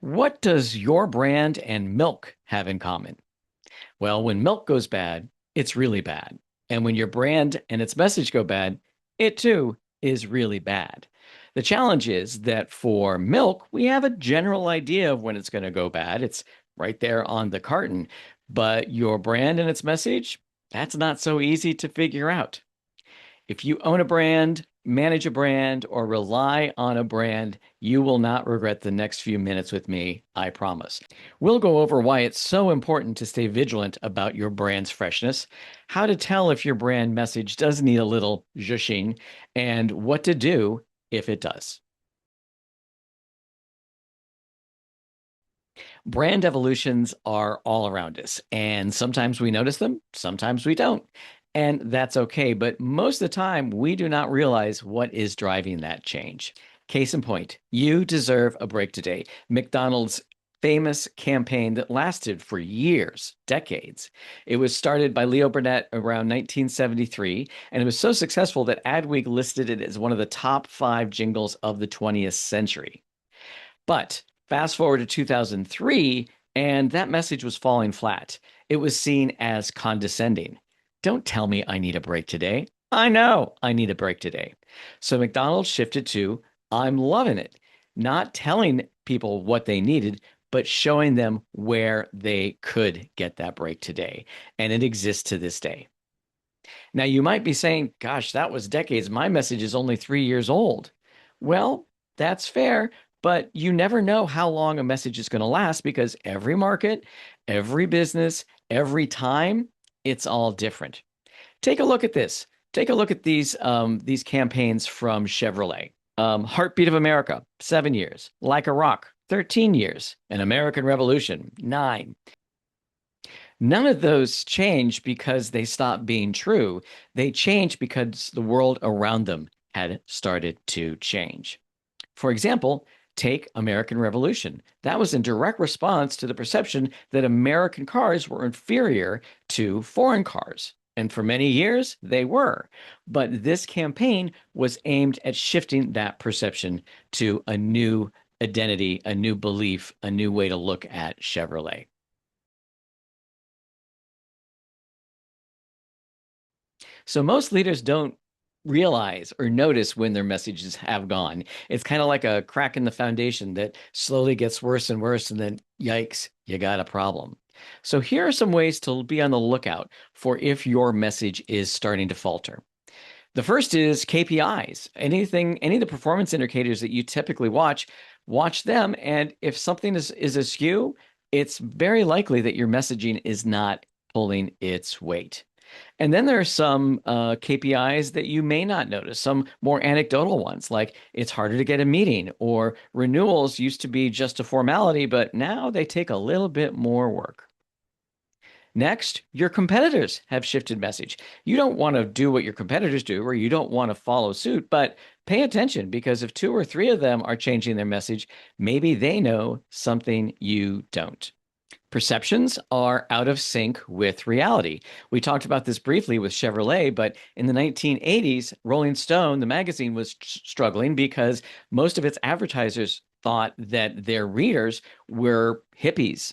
What does your brand and milk have in common? Well, when milk goes bad, it's really bad. And when your brand and its message go bad, it too is really bad. The challenge is that for milk, we have a general idea of when it's going to go bad. It's right there on the carton. But your brand and its message, that's not so easy to figure out. If you own a brand, manage a brand, or rely on a brand, you will not regret the next few minutes with me, I promise. We'll go over why it's so important to stay vigilant about your brand's freshness, how to tell if your brand message does need a little zhuzhing, and what to do if it does. Brand evolutions are all around us, and sometimes we notice them, sometimes we don't. And that's okay, but most of the time, we do not realize what is driving that change. Case in point, you deserve a break today. McDonald's famous campaign that lasted for years, decades. It was started by Leo Burnett around 1973, and it was so successful that Adweek listed it as one of the top 5 jingles of the 20th century. But fast forward to 2003, and that message was falling flat. It was seen as condescending. Don't tell me I need a break today. I know I need a break today. So McDonald's shifted to I'm loving it, not telling people what they needed, but showing them where they could get that break today. And it exists to this day. Now, you might be saying, gosh, that was decades. My message is only 3 years old. Well, that's fair, but you never know how long a message is going to last because every market, every business, every time, it's all different. Take a look at this. Take a look at these campaigns from Chevrolet. Heartbeat of America, 7 years. Like a Rock, 13 years. An American Revolution, 9. None of those change because they stopped being true. They changed because the world around them had started to change. For example, take American Revolution. That was in direct response to the perception that American cars were inferior to foreign cars. And for many years, they were. But this campaign was aimed at shifting that perception to a new identity, a new belief, a new way to look at Chevrolet. So most leaders don't realize or notice when their messages have gone. It's kind of like a crack in the foundation that slowly gets worse and worse, and then yikes, you got a problem. So here are some ways to be on the lookout for if your message is starting to falter. The first is KPIs. Any of the performance indicators that you typically watch, watch them. And if something is askew, it's very likely that your messaging is not pulling its weight. And then there are some KPIs that you may not notice, some more anecdotal ones, like it's harder to get a meeting, or renewals used to be just a formality, but now they take a little bit more work. Next, your competitors have shifted message. You don't want to do what your competitors do, or you don't want to follow suit, but pay attention because if 2 or 3 of them are changing their message, maybe they know something you don't. Perceptions are out of sync with reality. We talked about this briefly with Chevrolet, but in the 1980s, Rolling Stone, the magazine, was struggling because most of its advertisers thought that their readers were hippies,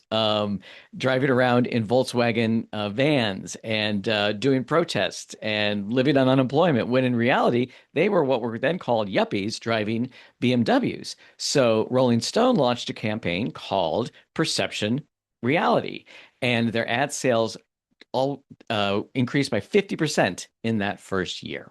driving around in Volkswagen vans and doing protests and living on unemployment, when in reality, they were what were then called yuppies driving BMWs. So Rolling Stone launched a campaign called Perception Reality, and their ad sales all increased by 50% in that first year.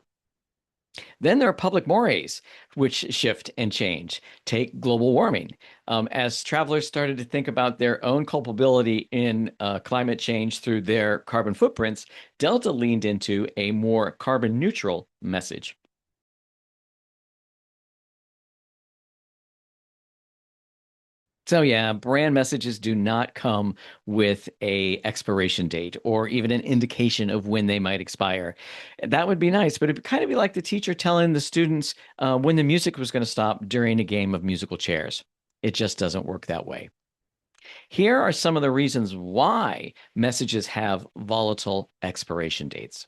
Then there are public mores, which shift and change. Take global warming. As travelers started to think about their own culpability in climate change through their carbon footprints, Delta leaned into a more carbon neutral message. So yeah, brand messages do not come with a expiration date or even an indication of when they might expire. That would be nice, but it'd kind of be like the teacher telling the students when the music was going to stop during a game of musical chairs. It just doesn't work that way. Here are some of the reasons why messages have volatile expiration dates.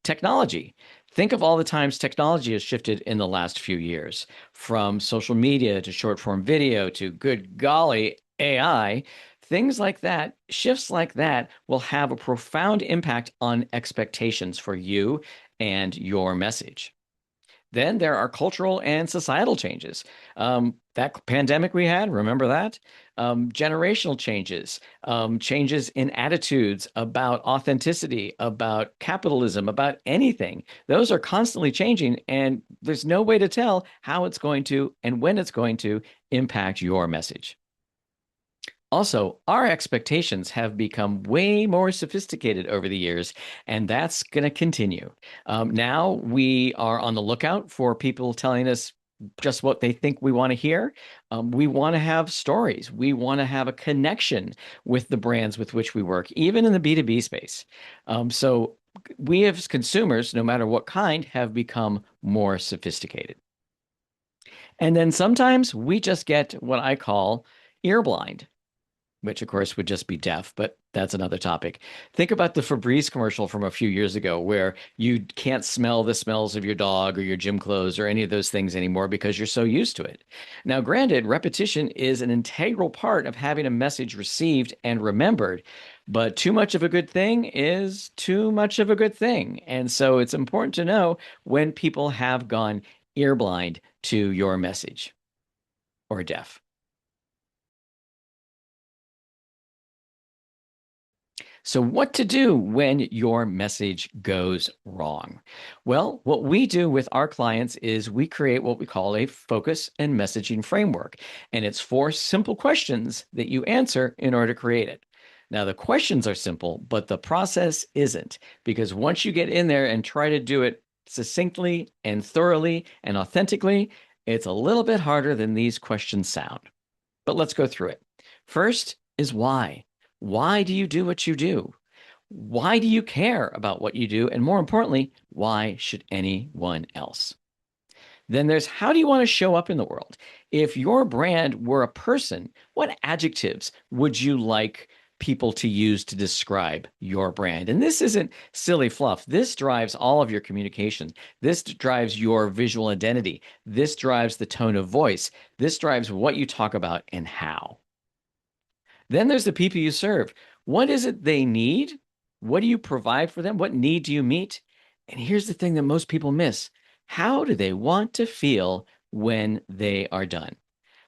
Technology. Think of all the times technology has shifted in the last few years, from social media to short form video to good golly, AI. Things like that, shifts like that will have a profound impact on expectations for you and your message. Then there are cultural and societal changes. That pandemic we had, remember that? Generational changes, changes in attitudes about authenticity, about capitalism, about anything. Those are constantly changing, and there's no way to tell how it's going to and when it's going to impact your message. Also, our expectations have become way more sophisticated over the years, and that's going to continue. Now we are on the lookout for people telling us just what they think we want to hear. We want to have stories. We want to have a connection with the brands with which we work, even in the B2B space. So we as consumers, no matter what kind, have become more sophisticated. And then sometimes we just get what I call ear blind, which of course would just be deaf, but that's another topic. Think about the Febreze commercial from a few years ago where you can't smell the smells of your dog or your gym clothes or any of those things anymore because you're so used to it. Now, granted, repetition is an integral part of having a message received and remembered, but too much of a good thing is too much of a good thing. And so it's important to know when people have gone earblind to your message or deaf. So, what to do when your message goes wrong? Well, what we do with our clients is we create what we call a focus and messaging framework. And it's four simple questions that you answer in order to create it. Now, the questions are simple, but the process isn't, because once you get in there and try to do it succinctly and thoroughly and authentically, it's a little bit harder than these questions sound. But let's go through it. First is why. Why do you do what you do? Why do you care about what you do? And more importantly, why should anyone else? Then there's how do you want to show up in the world? If your brand were a person, what adjectives would you like people to use to describe your brand? And this isn't silly fluff. This drives all of your communication. This drives your visual identity. This drives the tone of voice. This drives what you talk about and how. Then there's the people you serve. What is it they need? What do you provide for them? What need do you meet? And here's the thing that most people miss. How do they want to feel when they are done?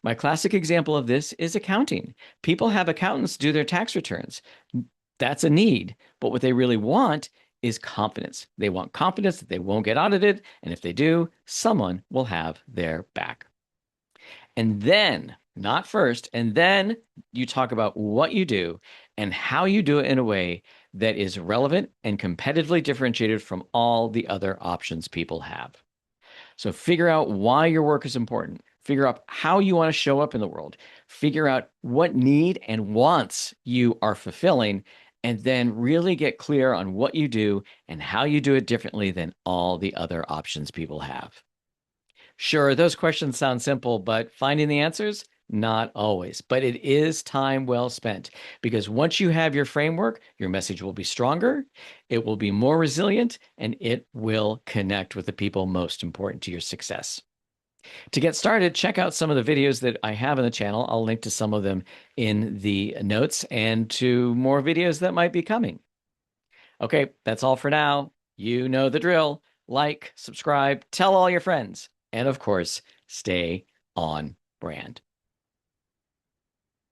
My classic example of this is accounting. People have accountants do their tax returns. That's a need. But what they really want is confidence. They want confidence that they won't get audited. And if they do, someone will have their back. And then, not first, and then you talk about what you do and how you do it in a way that is relevant and competitively differentiated from all the other options people have. So figure out why your work is important. Figure out how you want to show up in the world. Figure out what need and wants you are fulfilling, and then really get clear on what you do and how you do it differently than all the other options people have. Sure, those questions sound simple, but finding the answers, not always. But it is time well spent because once you have your framework, your message will be stronger, it will be more resilient, and it will connect with the people most important to your success. To get started, check out some of the videos that I have on the channel. I'll link to some of them in the notes and to more videos that might be coming. Okay, that's all for now. You know the drill. Like, subscribe, tell all your friends, and of course, stay on brand.